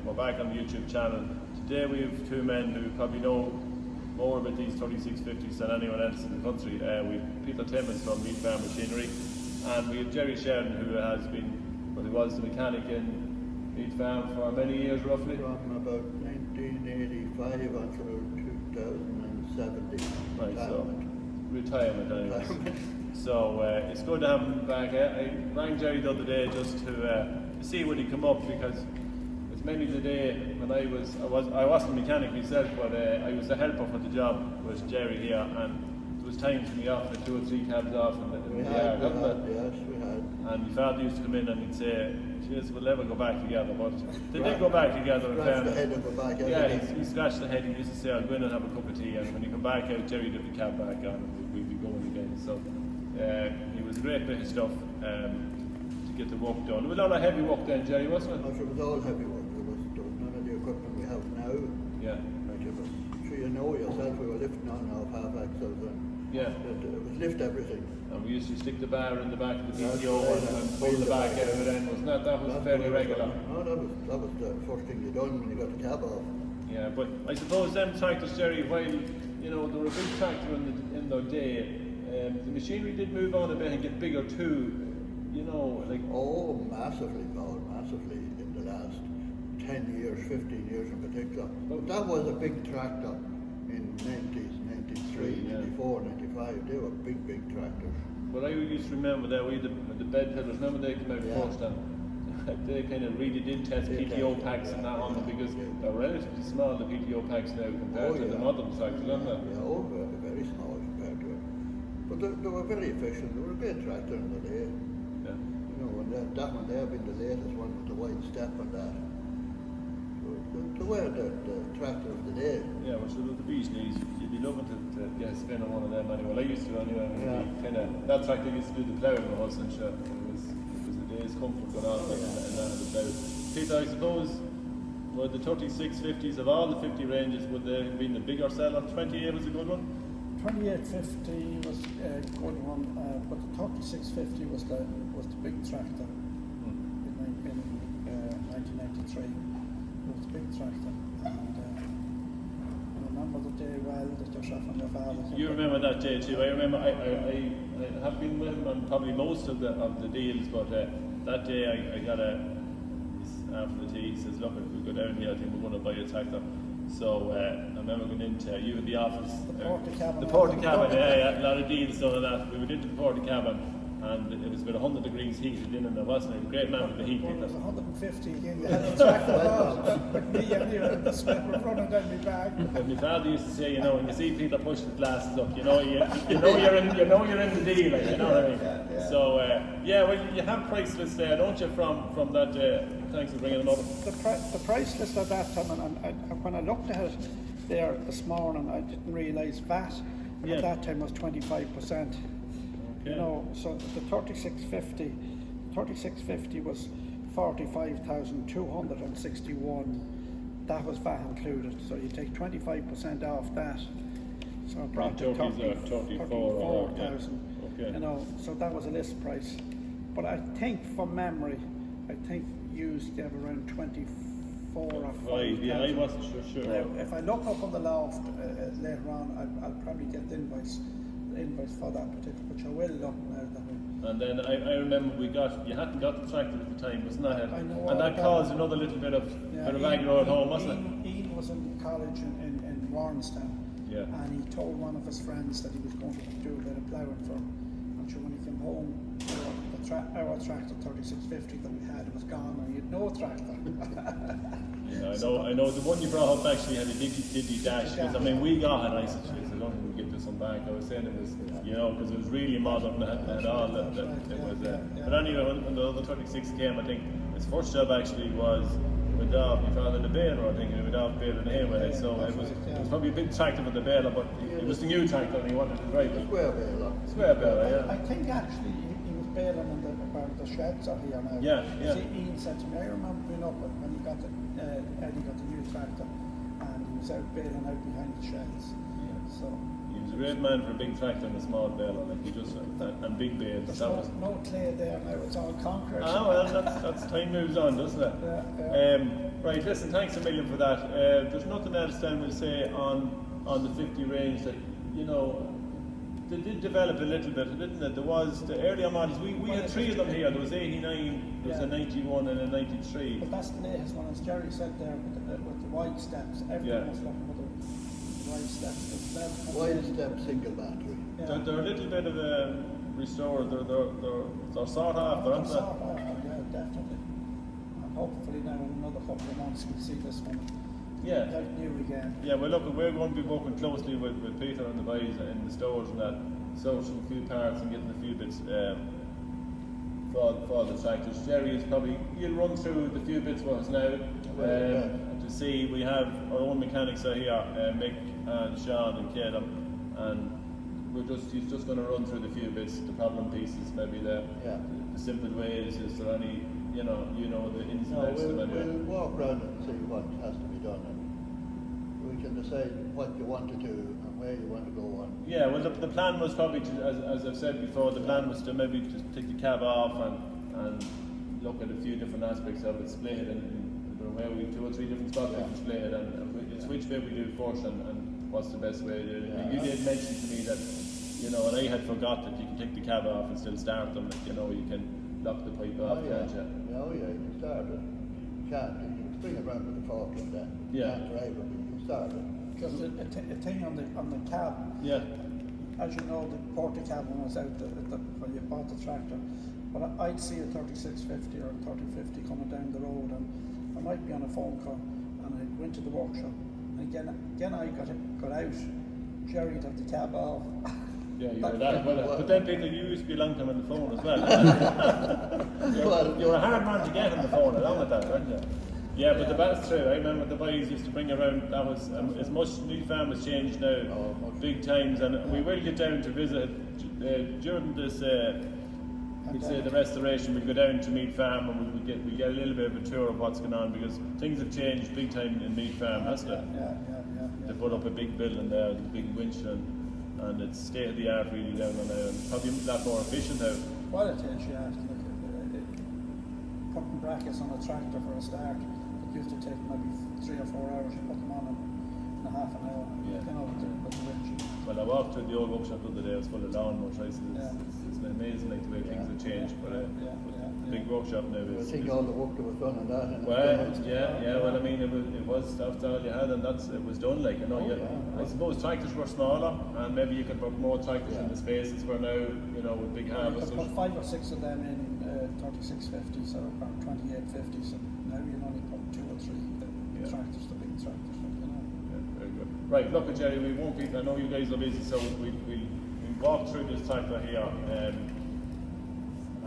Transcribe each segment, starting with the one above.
we're back on the YouTube channel. Today we have two men who probably know more about these 3650s than anyone else in the country. We've Peter Timmons from Meat Farm Machinery, and we have Gerry Sheridan, who has been, well, he was the mechanic in Meat Farm for many years roughly. From about 1985 until 2070. Right, so retirement anyways. So it's good to have him back. I rang Gerry the other day just to see would he come up, because it's mainly the day when I wasn't a mechanic myself, but I was a helper for the job with Gerry here, and there was times when we offered 2 or 3 cabs off in the yard, Yes, we had. and my father used to come in and he'd say, "Jeez, we'll never go back together," but they did go back together. Scratched the head and go back. Yeah, he scratched the head. He used to say, "I'll go in and have a cup of tea," and when he come back out, Gerry did the cab back on, and we'd be going again. So he was a great bit of stuff to get the work done. There was a lot of heavy work then, Gerry, wasn't it? It was all heavy work. There was none of the equipment we have now. Yeah. Like it was, sure you know yourself, we were lifting on our half axles and Yeah. it was lift everything. And we used to stick the bar in the back of the That's PTO right, and pull the back out of it in, wasn't that? That was fairly regular. No, that was the first thing you done when you got the cab off. Yeah, but I suppose them tractors, Gerry, while you know they were a big tractor in their day, the machinery did move on a bit and get bigger too. You know, like Oh, massively, Paul, massively in the last 10 years, 15 years in particular. But that was a big tractor in 90s, 93, Yeah. 94, 95. They were big tractors. But I used to remember that the bed pillars. Remember they came out Yeah. first, and they kind of really did test PTO packs and that on them, because they're relatively small, the PTO packs now compared to the modern tractors, aren't they? Yeah, all very small compared to it. But they were very efficient. They were a great tractor in the day. Yeah. You know, and that one there being the latest one with the wide step and that. They were the tractor of the day. Yeah, which was the beast knees. You'd be loving to get a spin on one of them anyway. Well, I used to anyway. That tractor used to do the ploughing with us, and sure, it was a day's comfort going on and that of the plough. Peter, I suppose, were the 3650s of all the 50 ranges, would they have been the bigger seller? 28 was a good one? 2850 was a good one, but the 3650 was the big tractor in 1993. It was a big tractor, and I remember the day well that yourself and your father. You remember that day too. I remember. I have been with him on probably most of the deals, but that day I got after the tea. He says, "Look, if we go down here, I think we're going to buy a tractor." So I remember going into you in the office. The Porta-cabin, yeah, a lot of deals done on that. We went into the Porta-cabin, and it was about 100 degrees heated in, and there wasn't a great man with the heat. Well, it was 150 again. You had the tractor on, but me anyway, the sweat was running down my back. And my father used to say, you know, when you see people push the glasses up, you know you're in the deal, like, you know what I mean. Yeah. So well, you have price lists there, don't you, from that? Thanks for bringing them up. The price list at that time, and when I looked at it there this morning, I didn't realise VAT at that time was 25%. Okay. You know, so the 3650 was 45,261. That was VAT included. So you take 25% off that. So it brought to 34,000. Okay. You know, so that was a list price. But I think from memory, you gave around 24 or 5. Yeah, I wasn't sure. Now, if I look up on the loft later on, I'll probably get the invoice for that particular, which I will look now. And then I remember you hadn't got the tractor at the time, wasn't that? I know. And that caused another little bit of aggro at home, wasn't it? Ian was in college in Warrenstown, and he told one of his friends that he was going to do a bit of ploughing for him. And sure, when he came home, our tractor 3650 that we had was gone, and he had no tractor. Yeah, I know. The one you brought up actually had a Diddy dash. Because I mean, we got it. I said, "I don't think we'll give this one back." I was saying it was, you know, because it was really modern and all that. It was. But anyway, when the other 36 came, I think his first job actually was with my father the baler. I think he went off baling hay with it. So it was probably a big tractor for the baler, but it was the new tractor, and he wanted to drive it. Square baler. Yeah. I think actually he was baling in the sheds are here now. Yeah. See, Ian said to me, I remember being up when he got Eddie got the new tractor, and he was out baling out behind the sheds. Yeah. So he was a great man for a big tractor and a small baler. Like he just and big bales. There's That was, no clay there now, it's all concrete. well, that's time moves on, doesn't it? Yeah. Right, listen, thanks a million for that. There's nothing else then we'll say on the 50 range that, you know, they did develop a little bit, didn't it? There was the earlier models, we had three of them here. There was 89, there was a 91 and a 93. But that's the latest one, as Gerry said there, with the wide steps. Everyone was looking for the wide steps. Wide step single battery. Yeah. They're a little bit of a restored, they're sought after, aren't they? Sought after, yeah, definitely. And hopefully now in another couple of months we'll see this one out new again. Yeah, well look, we're going to be working closely with Peter and the boys in the stores and that, sourcing a few parts and getting a few bits for the tractors. Gerry is probably, he'll run through the few bits for us now to see. We have our own mechanics are here, Mick and Sean and Caleb, and he's just going to run through the few bits, the problem pieces, maybe the simple ways. Is there any, you know the ins and outs of it? We'll walk around and see what has to be done, and we can decide what you want to do and where you want to go on. Yeah, well the plan was probably to, as I've said before, the plan was to maybe just take the cab off and look at a few different aspects of it, split it in where we 2 or 3 different spots we can split it, and it's which way we do first and what's the best way to do it. You did mention to me that, you know, and I had forgot that you can take the cab off and still start them. You know, you can lock the pipe off, can't you? You can start it. You can't. You can bring it around with the forklift then. You can't drive it, but you can start it. Because the thing on the cab, as you know, the porta cab one was out when you bought the tractor. But I'd see a 3650 or a 3050 coming down the road, and I might be on a phone call, and I'd go into the workshop, and again I got out. Gerry'd have the cab off. Yeah, you were that. But then Peter, you used to be a long time on the phone as well. you were a hard man to get on the phone along with that, weren't you? Yeah, but that's true. I remember the boys used to bring around, that was, as much New Farm has changed now, big times, and we will get down to visit, during this, we'd say the restoration, we'll go down to Mead Farm and we get a little bit of a tour of what's going on, because things have changed big time in Mead Farm, hasn't it? Yeah. They put up a big building there, a big winch, and it's state of the art really down on there, and probably a lot more efficient now. Well, it is, yeah. Putting brackets on a tractor for a start, it used to take maybe 3 or 4 hours. You put them on in a half an hour. Yeah. You know, with the winch. Well, I walked through the old workshop the other day. I was full of lawnmowers. It's amazing like the way things have changed. But the big workshop now I is. think all the work that was done on that. Well, I mean, it was that's all you had, and it was done. Like, you know, I suppose tractors were smaller, and maybe you could put more tractors in the spaces where now, you know, with big harvesters. You could put 5 or 6 of them in 3650s or 2850s, and now you can only put 2 or 3 tractors, the big tractors. You know. Yeah, very good. Right, look, Gerry, we won't be. I know you guys are busy, so we walk through this tractor here.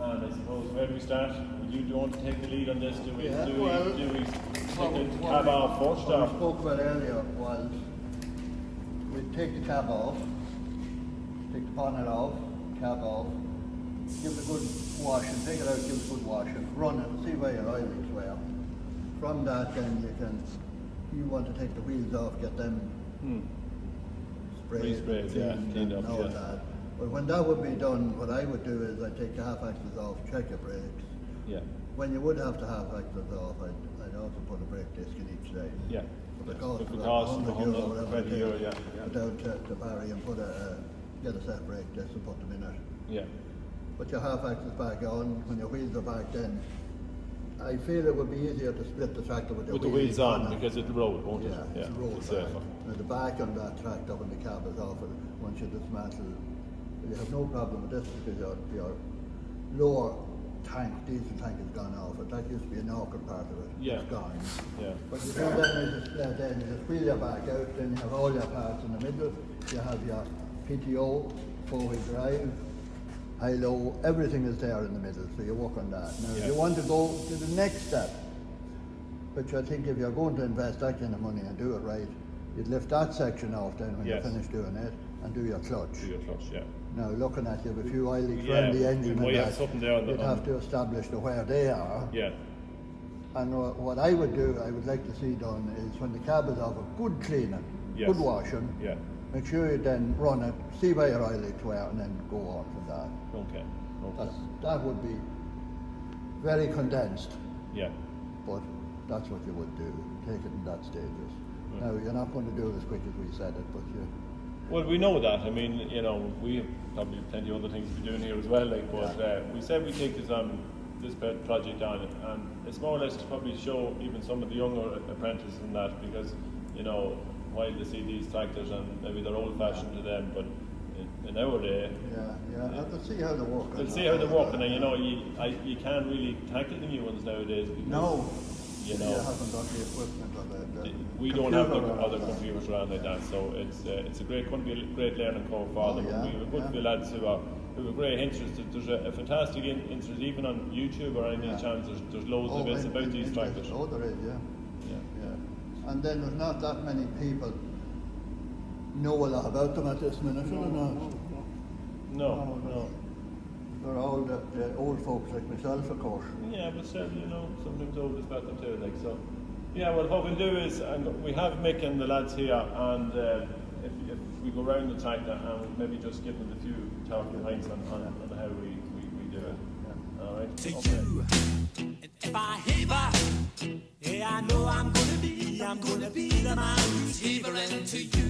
And I suppose where do we start? Do you want to take the lead on this? Do we take the cab off first? What we spoke about earlier was we'd take the cab off, take the bonnet off, cab off, give it a good washing, take it out, give it a good washing, run it, see where your oilings were. From that then you want to take the wheels off, get them sprayed, cleaned up, that. But when that would be done, what I would do is I'd take the half axles off, check your brakes. Yeah. When you would have the half axles off, I'd also put a brake disc in each side. Yeah. For the cost of €100, whatever it is, yeah. go down to Barry and get a set brake disc and put them in it. Yeah. Put your half axles back on, when your wheels are back then, I feel it would be easier to split the tractor with the wheels on, because it's the road, won't it? Yeah, it's a road back. Now the back on that tractor when the cab is off, once you dismantle, you have no problem with this because your lower tank, diesel tank is gone off it. That used to be an awkward part of it. Yeah. It's gone. Yeah. But you do that then you just wheel your back out, then you have all your parts in the middle. You have your PTO, 4-wheel drive, high-low, everything is there in the middle, so you work on that. Now if you want to go to the next step, which I think if you're going to invest that kind of money and do it right, you'd lift that section off then when you finish doing it and do your clutch. Now looking at you, if you oily around the engine and that, you'd have to establish where they are. Yeah. And what I would do, I would like to see done is when the cab is off, a good cleaning, good washing. Yeah. make sure you then run it, see where your eyelids were, and then go on from that. Okay. That would be very condensed, Yeah. but that's what you would do. Take it in that stages. Now you're not going to do it as quick as we said it, but you. Well, we know that. I mean, you know, we have probably plenty of other things to be doing here as well. Like, but we said we take this project on, and it's more or less to probably show even some of the younger apprentices in that, because you know, while they see these tractors and maybe they're old-fashioned to them, but in our day, They'll see how they work. they'll see how they work, and you know, you can't really tackle the new ones nowadays because you know, you haven't got the equipment of it. we don't have the other computers around like that, so it's a great, going to be a great learning curve for them. We have a good few lads who have a great interest. There's a fantastic interest even on YouTube or any channels. There's loads of bits about these tractors. Oh, there is, yeah. And then there's not that many people know a lot about them at this minute, are there not? No. They're all the old folks like myself, of course. Yeah, but still, you know, sometimes old is better too, like so. Yeah, well, what we'll do is, we have Mick and the lads here, and if we go round the tractor and we'll maybe just give them a few talking points on how we do it. Yeah. All right. To you, and if I heaver, yeah, I know I'm gonna be the man who's heavering to you.